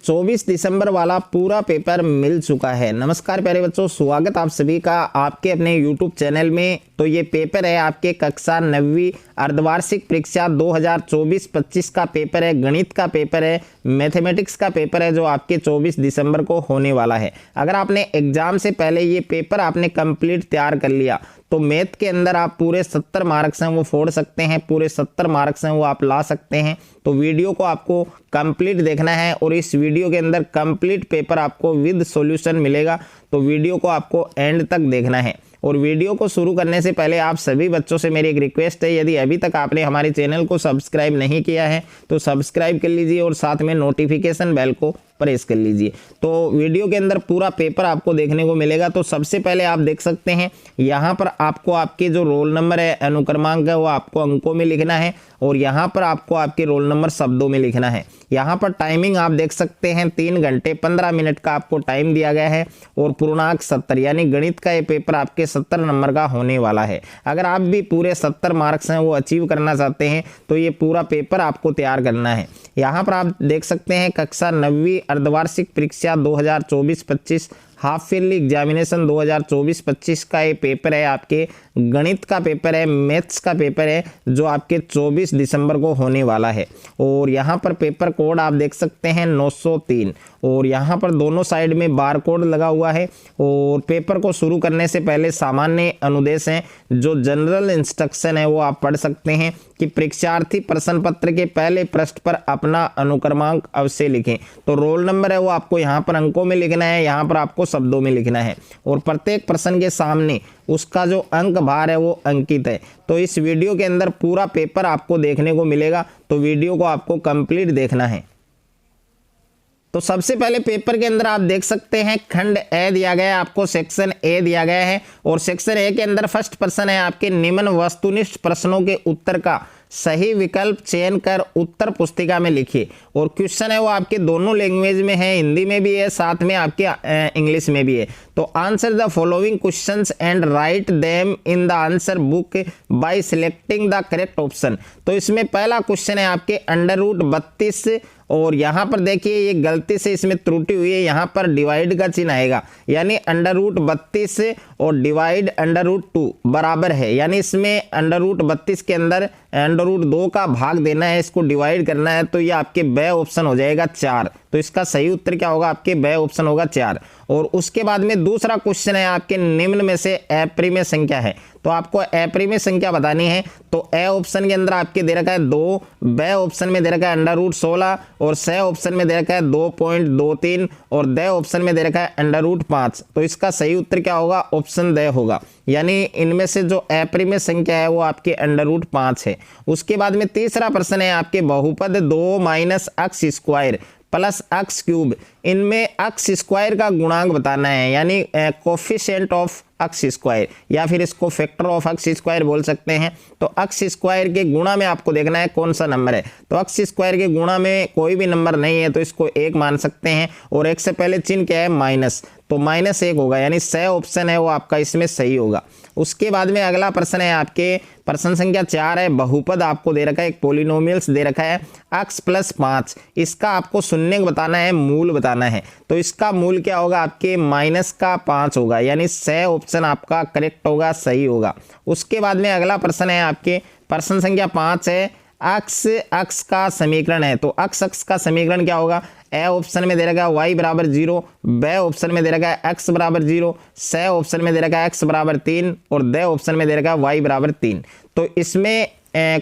24 दिसंबर वाला पूरा पेपर मिल चुका है। नमस्कार प्यारे बच्चों, स्वागत आप सभी का आपके अपने YouTube चैनल में। तो ये पेपर है आपके कक्षा 9वीं अर्धवार्षिक परीक्षा 2024-25 का पेपर है। गणित का पेपर है, मैथमेटिक्स का पेपर है, जो आपके 24 दिसंबर को होने वाला है। अगर आपने एग्जाम से पहले ये पेपर आपने कंप्लीट तैयार कर लिया तो मैथ के अंदर आप पूरे 70 मार्क्स हैं वो फोड़ सकते हैं, पूरे 70 मार्क्स हैं वो आप ला सकते हैं। तो वीडियो को आपको कंप्लीट देखना है और इस वीडियो के अंदर कंप्लीट पेपर आपको विद सॉल्यूशन मिलेगा। तो वीडियो को आपको एंड तक देखना है। और वीडियो को शुरू करने से पहले आप सभी बच्चों से मेरी एक रिक्वेस्ट है, यदि अभी तक आपने हमारे चैनल को सब्सक्राइब नहीं किया है तो सब्सक्राइब कर लीजिए और साथ में नोटिफिकेशन बेल को प्रेस कर लीजिए। तो वीडियो के अंदर पूरा पेपर आपको देखने को मिलेगा। तो सबसे पहले आप देख सकते हैं यहाँ पर आपको आपके जो रोल नंबर है, अनुक्रमांक है, वो आपको अंकों में लिखना है और यहाँ पर आपको आपके रोल नंबर शब्दों में लिखना है। यहाँ पर टाइमिंग आप देख सकते हैं 3 घंटे 15 मिनट का आपको टाइम दिया गया है और पूर्णांक 70, यानी गणित का ये पेपर आपके 70 नंबर का होने वाला है। अगर आप भी पूरे 70 मार्क्स हैं वो अचीव करना चाहते हैं तो ये पूरा पेपर आपको तैयार करना है। यहाँ पर आप देख सकते हैं कक्षा 9वीं अर्धवार्षिक परीक्षा 2024-25 हाफ ईयरली एग्जामिनेशन 2024-25 का ये पेपर है। आपके गणित का पेपर है, मैथ्स का पेपर है, जो आपके 24 दिसंबर को होने वाला है। और यहाँ पर पेपर कोड आप देख सकते हैं 903 और यहाँ पर दोनों साइड में बार कोड लगा हुआ है। और पेपर को शुरू करने से पहले सामान्य अनुदेश हैं, जो जनरल इंस्ट्रक्शन है वो आप पढ़ सकते हैं कि परीक्षार्थी प्रश्न पत्र के पहले पृष्ठ पर अपना अनुक्रमांक अवश्य लिखें। तो रोल नंबर है वो आपको यहाँ पर अंकों में लिखना है, यहाँ पर आपको शब्दों में लिखना है और प्रत्येक प्रश्न के सामने उसका जो अंक भार है वो अंकित है। तो इस वीडियो के अंदर पूरा पेपर आपको देखने को मिलेगा, तो वीडियो को आपको कंप्लीट देखना है। तो सबसे पहले पेपर के अंदर आप देख सकते हैं खंड ए दिया गया है, आपको सेक्शन ए दिया गया है और सेक्शन ए के अंदर फर्स्ट प्रश्न है आपके निम्न वस्तुनिष्ठ प्रश्नों के उत्तर का सही विकल्प चयन कर उत्तर पुस्तिका में लिखिए। और क्वेश्चन है वो आपके दोनों लैंग्वेज में है, हिंदी में भी है, साथ में आपके इंग्लिश में भी है। तो answer the following questions and write them in the answer book by selecting the correct option. तो इसमें पहला क्वेश्चन है आपके √32 और यहाँ पर देखिए ये गलती से इसमें त्रुटि हुई है, यहाँ पर डिवाइड का चिन्ह आएगा, यानी √32 और डिवाइड √2 बराबर है, यानी इसमें √32 के अंदर √2 का भाग देना है, इसको डिवाइड करना है। तो ये आपके ब ऑप्शन हो जाएगा 4। तो इसका सही उत्तर क्या होगा, आपके ब ऑप्शन होगा 4। और उसके बाद में दूसरा क्वेश्चन है आपके निम्न में से अप्रिमेय संख्या है, तो आपको अप्रिमेय संख्या बतानी है। तो ए ऑप्शन के अंदर आपके दे रखा है 2, ब ऑप्शन में दे रखा है √16 और स ऑप्शन में दे रखा है 2.23 और द ऑप्शन में दे रखा है √5। तो इसका सही उत्तर क्या होगा, ऑप्शन द होगा, यानी इनमें से जो अप्रिमेय संख्या है वो आपके √5 है। उसके बाद में तीसरा प्रश्न है आपके बहुपद 2 - x² प्लस x³ इनमें x² का गुणांक बताना है, यानी कोफिशिएंट ऑफ x² या फिर इसको फैक्टर ऑफ x² बोल सकते हैं। तो x² के गुणा में आपको देखना है कौन सा नंबर है। तो x² के गुणा में कोई भी नंबर नहीं है तो इसको 1 मान सकते हैं और 1 से पहले चिन्ह क्या है, माइनस, तो -1 होगा, यानी स ऑप्शन है वो आपका इसमें सही होगा। उसके बाद में अगला प्रश्न है आपके प्रश्न संख्या 4 है, बहुपद आपको दे रखा है, एक पोलिनोमियल्स दे रखा है x + 5, इसका आपको शून्य बताना है, मूल बताना है। तो इसका मूल क्या होगा, आपके -5 होगा, यानी स ऑप्शन आपका करेक्ट होगा, सही होगा। उसके बाद में अगला प्रश्न है आपके प्रश्न संख्या 5 है, x का समीकरण है। तो x का समीकरण क्या होगा, ए ऑप्शन में दे रखा है y = 0, ब ऑप्शन में दे रखा है x = 0, स ऑप्शन में दे रखा है x = 3 और द ऑप्शन में दे रखा है y = 3। तो इसमें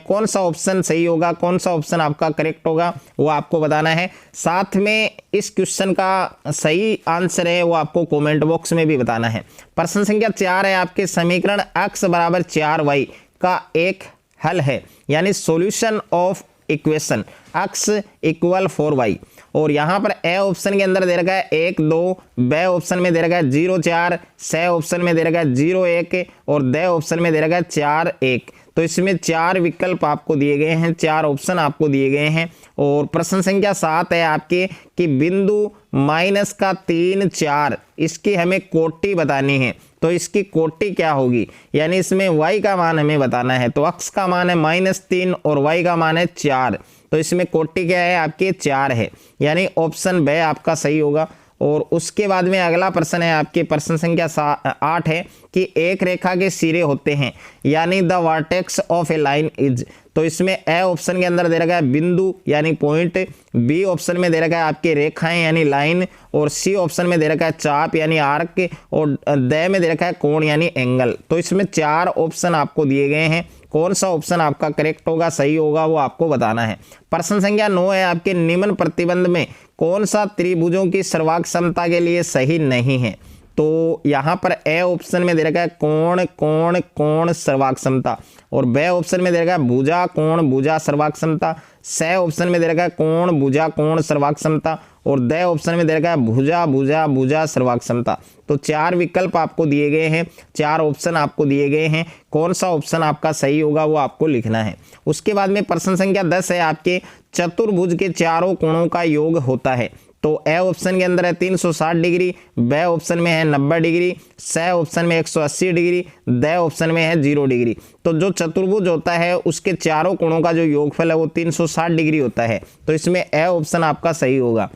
कौन सा ऑप्शन सही होगा, कौन सा ऑप्शन आपका करेक्ट होगा वो आपको बताना है। साथ में इस क्वेश्चन का सही आंसर है वो आपको कमेंट बॉक्स में भी बताना है। प्रश्न संख्या 4 है आपके समीकरण x = 4y का एक हल है, यानी solution of equation x = 4y। और यहाँ पर ए ऑप्शन के अंदर दे रखा है 1 2, ब ऑप्शन में दे रखा है 0 4, स ऑप्शन में दे रखा है 0 1 और द ऑप्शन में दे रखा है 4 1। तो इसमें 4 विकल्प आपको दिए गए हैं, 4 ऑप्शन आपको दिए गए हैं। और प्रश्न संख्या 7 है आपके कि बिंदु -3 4 इसकी हमें कोटि बतानी है। तो इसकी कोटि क्या होगी, यानी इसमें y का मान हमें बताना है। तो x का मान है -3 और y का मान है 4। तो इसमें कोटि क्या है आपके 4 है, यानी ऑप्शन ब आपका सही होगा। और उसके बाद में अगला प्रश्न है आपके प्रश्न संख्या 8 है कि एक रेखा के सिरे होते हैं, यानी the vertex of A line is. तो इसमें ए ऑप्शन के अंदर दे रखा है बिंदु यानी पॉइंट, बी ऑप्शन में दे रखा है आपके रेखाएं यानी लाइन, और सी ऑप्शन में दे रखा है चाप यानी आर्क, और द में दे रखा है कोण यानी एंगल। तो इसमें 4 ऑप्शन आपको दिए गए हैं, कौन सा ऑप्शन आपका करेक्ट होगा, सही होगा, वो आपको बताना है। प्रश्न संख्या 9 है आपके निम्न प्रतिबंध में कौन सा त्रिभुजों की सर्वांग क्षमता के लिए सही नहीं है। तो यहाँ पर ए ऑप्शन में दे रखा है कोण कोण कोण सर्वांग क्षमता, और बे ऑप्शन में दे रखा है भुजा कोण भुजा सर्वांग क्षमता, स ऑप्शन में दे रखा है कोण भुजा कोण सर्वांग क्षमता, और द ऑप्शन में दे रखा है भुजा भुजा भुजा सर्वांग क्षमता। तो 4 विकल्प आपको दिए गए हैं, 4 ऑप्शन आपको दिए गए हैं, कौन सा ऑप्शन आपका सही होगा वो आपको लिखना है। उसके बाद में प्रश्न संख्या 10 है आपके चतुर्भुज के चारों कोणों का योग होता है। तो ए ऑप्शन के अंदर है 360 डिग्री, बे ऑप्शन में है 90 डिग्री, स ऑप्शन में 180 डिग्री, द ऑप्शन में है 0 डिग्री। तो जो चतुर्भुज होता है उसके चारों कोणों का जो योगफल है वो 360 डिग्री होता है। तो इसमें ए ऑप्शन आपका सही होगा।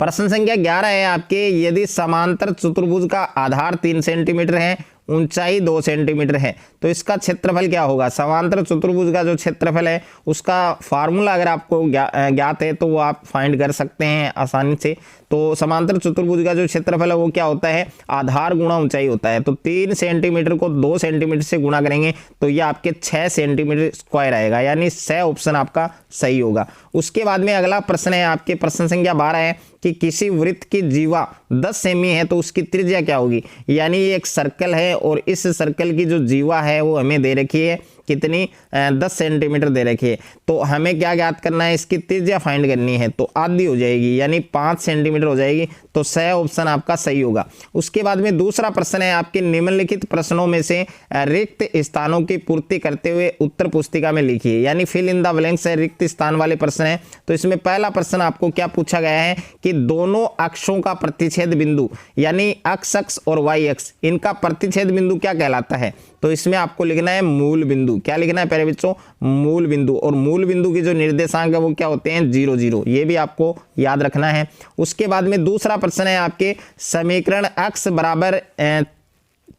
प्रश्न संख्या 11 है आपके यदि समांतर चतुर्भुज का आधार 3 सेंटीमीटर है, ऊंचाई 2 सेंटीमीटर है, तो इसका क्षेत्रफल क्या होगा। समांतर चतुर्भुज का जो क्षेत्रफल है उसका फार्मूला अगर आपको ज्ञात है तो वो आप फाइंड कर सकते हैं आसानी से। तो समांतर चतुर्भुज का जो क्षेत्रफल है वो क्या होता है, आधार गुणा ऊंचाई होता है। तो 3 सेंटीमीटर को 2 सेंटीमीटर से गुणा करेंगे तो ये आपके 6 सेंटीमीटर स्क्वायर आएगा, यानी स ऑप्शन आपका सही होगा। उसके बाद में अगला प्रश्न है आपके प्रश्न संख्या 12 है कि किसी वृत्त की जीवा 10 सेमी है तो उसकी त्रिज्या क्या होगी। यानी ये एक सर्कल है और इस सर्कल की जो जीवा है वो हमें दे रखी है कितनी, 10 सेंटीमीटर दे रखी है। तो हमें क्या ज्ञात करना है, इसकी त्रिज्या फाइंड करनी है। तो आधी हो जाएगी यानी 5 सेंटीमीटर हो जाएगी, तो स ऑप्शन आपका सही होगा। उसके बाद में दूसरा प्रश्न है आपके निम्नलिखित प्रश्नों में से रिक्त स्थानों की पूर्ति करते हुए उत्तर पुस्तिका में लिखिए, यानी फिल इन द ब्लैंक्स है, रिक्त स्थान वाले प्रश्न है। तो इसमें पहला प्रश्न आपको क्या पूछा गया है कि दोनों अक्षों का प्रतिच्छेद बिंदु यानी x अक्ष और y अक्ष, इनका प्रतिच्छेद बिंदु क्या कहलाता है। तो इसमें आपको लिखना है मूल बिंदु। क्या लिखना है प्यारे बच्चों, मूल बिंदु। और मूल बिंदु की जो निर्देशांक है वो क्या होते हैं, 0 0, ये भी आपको याद रखना है। उसके बाद में दूसरा प्रश्न है आपके समीकरण x बराबर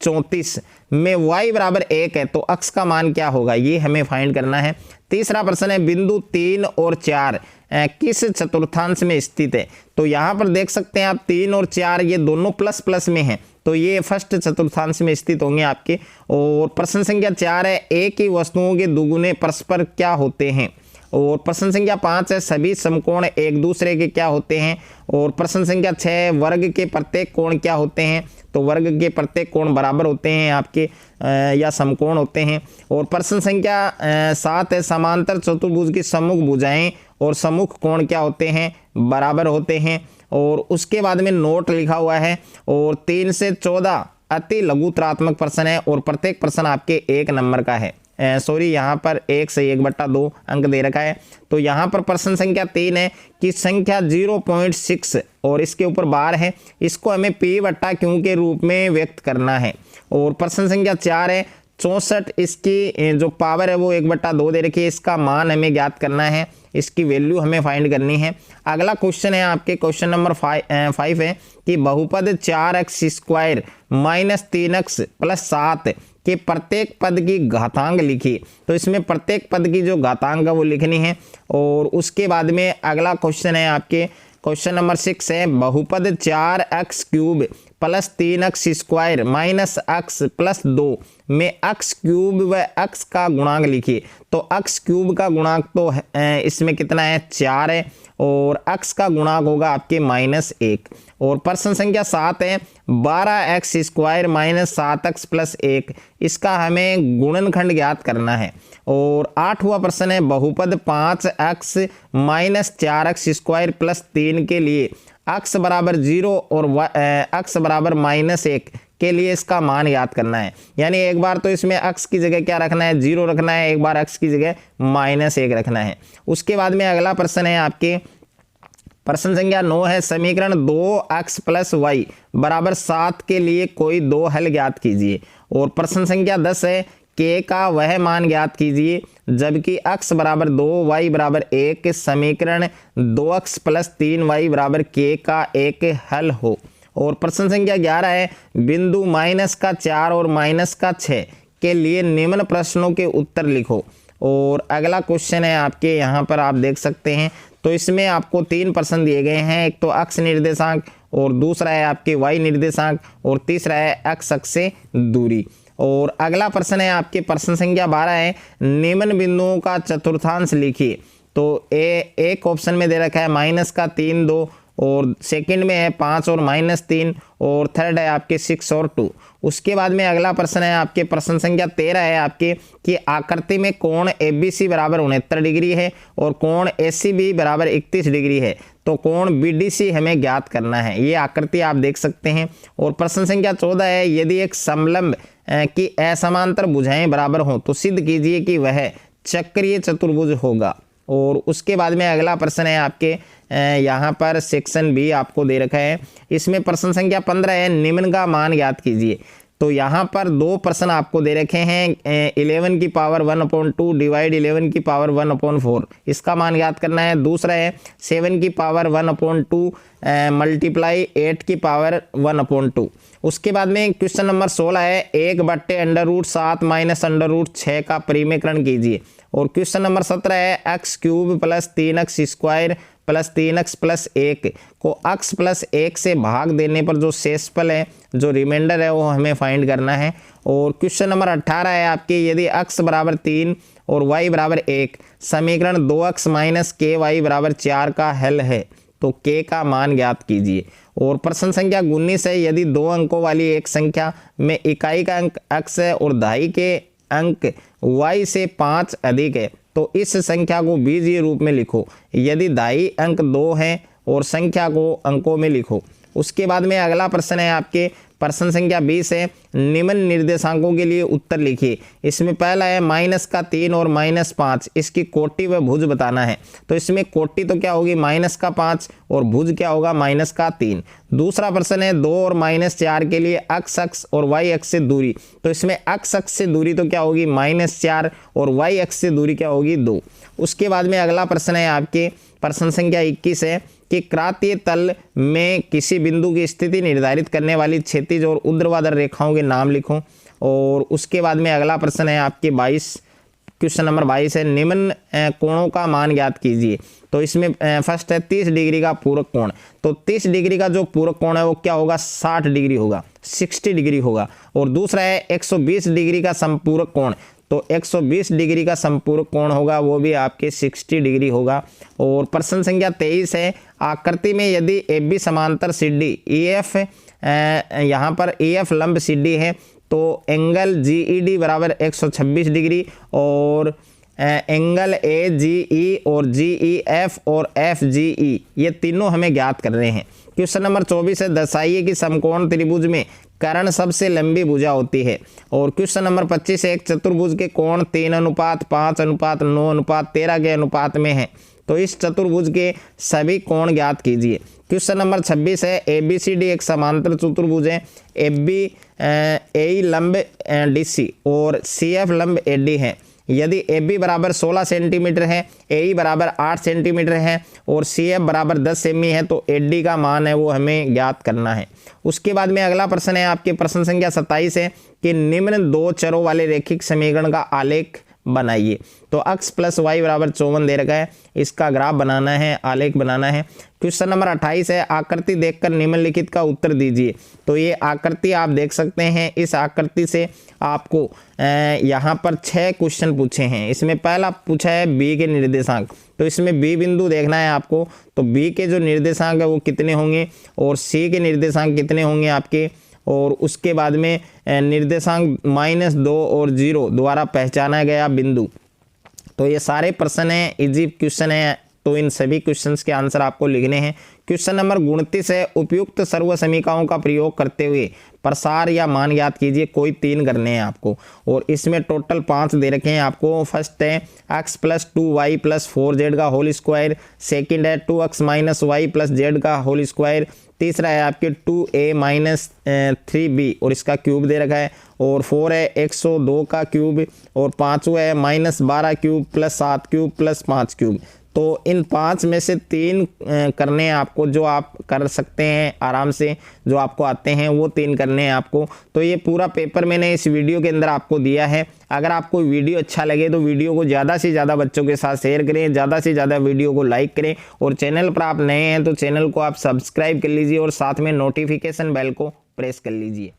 34 में y बराबर 1 है तो x का मान क्या होगा, ये हमें फाइंड करना है। तीसरा प्रश्न है बिंदु 3 और 4 किस चतुर्थांश में स्थित है। तो यहाँ पर देख सकते हैं आप 3 और 4 ये दोनों प्लस प्लस में हैं, तो ये फर्स्ट चतुर्थांश में स्थित होंगे आपके। और प्रश्न संख्या 4 है एक ही वस्तुओं के दुगुने परस्पर क्या होते हैं। और प्रश्न संख्या 5 है सभी समकोण एक दूसरे के क्या होते हैं। और प्रश्न संख्या 6 वर्ग के प्रत्येक कोण क्या होते हैं। तो वर्ग के प्रत्येक कोण बराबर होते हैं आपके या समकोण होते हैं। और प्रश्न संख्या 7 है समांतर चतुर्भुज की सम्मुख भुजाएं और सम्मुख कोण क्या होते हैं, बराबर होते हैं। और उसके बाद में नोट लिखा हुआ है। और 3 से 14 अति लघुत्रात्मक प्रश्न है और प्रत्येक प्रश्न आपके 1 नंबर का है। सॉरी यहाँ पर 1 से 1/2 अंक दे रखा है। तो यहाँ पर प्रश्न संख्या 3 है कि संख्या 0.6 और इसके ऊपर बार है, इसको हमें p/q के रूप में व्यक्त करना है। और प्रश्न संख्या 4 है 64, इसकी जो पावर है वो 1/2 दे रखी है, इसका मान हमें ज्ञात करना है, इसकी वैल्यू हमें फाइंड करनी है। अगला क्वेश्चन है आपके क्वेश्चन नंबर 5 है कि बहुपद 4x² - 3x + 7 के प्रत्येक पद की घातांक लिखिए। तो इसमें प्रत्येक पद की जो घातांक है वो लिखनी है। और उसके बाद में अगला क्वेश्चन है आपके क्वेश्चन नंबर 6 है बहुपद 4x³ + 3x² - x + 2 में x³ व x का गुणांक लिखिए। तो x³ का गुणांक तो इसमें कितना है, 4 है, और x का गुणांक होगा आपके -1। और प्रश्न संख्या 7 है 12x² - 7x + 1, इसका हमें गुणनखंड ज्ञात करना है। और 8वां प्रश्न है बहुपद 5x - 4x² + 3 के लिए x बराबर 0 और x बराबर -1 के लिए इसका मान याद करना है। यानी एक बार तो इसमें x की जगह क्या रखना है, 0 रखना है, एक बार x की जगह -1 रखना है। उसके बाद में अगला प्रश्न है आपके प्रश्न संख्या 9 है समीकरण 2x + y = 7 के लिए कोई 2 हल ज्ञात कीजिए। और प्रश्न संख्या 10 है k का वह मान ज्ञात कीजिए जबकि x बराबर 2 y बराबर 1 समीकरण 2x प्लस 3y बराबर k का एक हल हो। और प्रश्न संख्या 11 है, बिंदु -4 और -6 के लिए निम्न प्रश्नों के उत्तर लिखो। और अगला क्वेश्चन है आपके यहाँ पर आप देख सकते हैं, तो इसमें आपको 3 प्रश्न दिए गए हैं, एक तो x निर्देशांक और दूसरा है आपके y निर्देशांक और तीसरा है x अक्ष से दूरी। और अगला प्रश्न है आपके प्रश्न संख्या 12 है, निम्न बिंदुओं का चतुर्थांश लिखिए। तो एक ऑप्शन में दे रखा है -3 2 और सेकंड में है 5 और -3 और थर्ड है आपके 6 और 2। उसके बाद में अगला प्रश्न है आपके प्रश्न संख्या 13 है आपके कि आकृति में कोण ABC बराबर 69 डिग्री है और कोण ACB बराबर 31 डिग्री है, तो कोण BDC हमें ज्ञात करना है। ये आकृति आप देख सकते हैं। और प्रश्न संख्या 14 है, यदि एक समलंब की असमांतर भुजाएं बराबर हो तो सिद्ध कीजिए कि वह चक्रीय चतुर्भुज होगा। और उसके बाद में अगला प्रश्न है आपके यहाँ पर सेक्शन बी आपको दे रखा है, इसमें प्रश्न संख्या 15 है, निम्न का मान ज्ञात कीजिए। तो यहाँ पर 2 प्रश्न आपको दे रखे हैं, 11 की पावर 1/2 डिवाइड 11 की पावर 1/4, इसका मान ज्ञात करना है। दूसरा है 7 की पावर 1/2 मल्टीप्लाई 8 की पावर 1/2। उसके बाद में क्वेश्चन नंबर 16 है, 1/√7 माइनस √6 का परिमेयकरण कीजिए। और क्वेश्चन नंबर 17 है, x³ plus 3x square plus 3x plus 1 को x प्लस 1 से भाग देने पर जो शेषफल है, जो रिमाइंडर है, वो हमें फाइंड करना है। और क्वेश्चन नंबर 18 है आपके, यदि x बराबर 3 और y बराबर 1 समीकरण 2x माइनस ky बराबर 4 का हल है तो k का मान ज्ञात कीजिए। और प्रश्न संख्या 19 है, यदि 2 अंकों वाली एक संख्या में इकाई का अंक x है और दहाई के अंक y से 5 अधिक है तो इस संख्या को बीजीय रूप में लिखो। यदि दहाई अंक 2 है और संख्या को अंकों में लिखो। उसके बाद में अगला प्रश्न है आपके प्रश्न संख्या 20 है, निम्न निर्देशांकों के लिए उत्तर लिखिए। इसमें पहला है -3 और -5, इसकी कोटि व भुज बताना है। तो इसमें कोटि तो क्या होगी -5 और भुज क्या होगा -3। दूसरा प्रश्न है 2 और -4 के लिए x अक्ष और y अक्ष से दूरी। तो इसमें x अक्ष से दूरी तो क्या होगी -4 और y अक्ष से दूरी क्या होगी 2। उसके बाद में अगला प्रश्न है आपके प्रश्न संख्या 21 है कि क्रांतीय तल में किसी बिंदु की स्थिति निर्धारित करने वाली क्षैतिज और ऊर्ध्वाधर रेखाओं के नाम लिखो। और उसके बाद में अगला प्रश्न है आपके 22, क्वेश्चन नंबर 22 है, निम्न कोणों का मान ज्ञात कीजिए। तो इसमें फर्स्ट है 30 डिग्री का पूरक कोण। तो 30 डिग्री का जो पूरक कोण है वो क्या होगा 60 डिग्री होगा, 60 डिग्री होगा। और दूसरा है 120 डिग्री का संपूरक कोण। तो 120 डिग्री का संपूरक कोण होगा वो भी आपके 60 डिग्री होगा। और प्रश्न संख्या 23 है, आकृति में यदि AB समांतर CD EF यहाँ पर EF लंब CD है तो एंगल GED बराबर 126 डिग्री और एंगल AGE और GEF और FGE ये तीनों हमें ज्ञात कर रहे हैं। क्वेश्चन नंबर 24 है, दर्शाइए कि समकोण त्रिभुज में कर्ण सबसे लंबी भुजा होती है। और क्वेश्चन नंबर 25 है, एक चतुर्भुज के कोण 3:5:9:13 के अनुपात में है तो इस चतुर्भुज के सभी कोण ज्ञात कीजिए। क्वेश्चन नंबर 26 है, ABCD एक समांतर चतुर्भुज है, AB AE लंब DC और CF लंब AD है। यदि AB बराबर 16 सेंटीमीटर है, AE बराबर 8 सेंटीमीटर है और CF बराबर 10 सेमी है तो AD का मान है वो हमें ज्ञात करना है। उसके बाद में अगला प्रश्न है आपके प्रश्न संख्या 27 है कि निम्न 2 चरों वाले रैखिक समीकरण का आलेख बनाइए। तो x प्लस वाई बराबर 54 दे रखा है, इसका ग्राफ बनाना है, आलेख बनाना है। क्वेश्चन नंबर 28 है, आकृति देखकर निम्नलिखित का उत्तर दीजिए। तो ये आकृति आप देख सकते हैं, इस आकृति से आपको यहाँ पर 6 क्वेश्चन पूछे हैं। इसमें पहला पूछा है b के निर्देशांक। तो इसमें b बिंदु देखना है आपको, तो b के जो निर्देशांक है वो कितने होंगे और c के निर्देशांक कितने होंगे आपके। और उसके बाद में निर्देशांक -2 और 0 द्वारा पहचाना गया बिंदु। तो ये सारे प्रश्न हैं, इजी क्वेश्चन है तो इन सभी क्वेश्चंस के आंसर आपको लिखने हैं। क्वेश्चन नंबर 29 है, उपयुक्त सर्व समीकरणों का प्रयोग करते हुए प्रसार या मान ज्ञात कीजिए। कोई 3 करने हैं आपको और इसमें टोटल 5 दे रखे हैं आपको। फर्स्ट है x + 2y + 4z का होल स्क्वायर, सेकेंड है 2x - y + z का होल स्क्वायर, तीसरा है आपके 2a - 3b और इसका क्यूब दे रखा है, और 4 है 102 का क्यूब, और पाँचवा है -12 क्यूब + 7 क्यूब + 5 क्यूब। तो इन 5 में से 3 करने हैं आपको, जो आप कर सकते हैं आराम से, जो आपको आते हैं वो 3 करने हैं आपको। तो ये पूरा पेपर मैंने इस वीडियो के अंदर आपको दिया है। अगर आपको वीडियो अच्छा लगे तो वीडियो को ज़्यादा से ज़्यादा बच्चों के साथ शेयर करें, ज़्यादा से ज़्यादा वीडियो को लाइक करें, और चैनल पर आप नए हैं तो चैनल को आप सब्सक्राइब कर लीजिए और साथ में नोटिफिकेशन बेल को प्रेस कर लीजिए।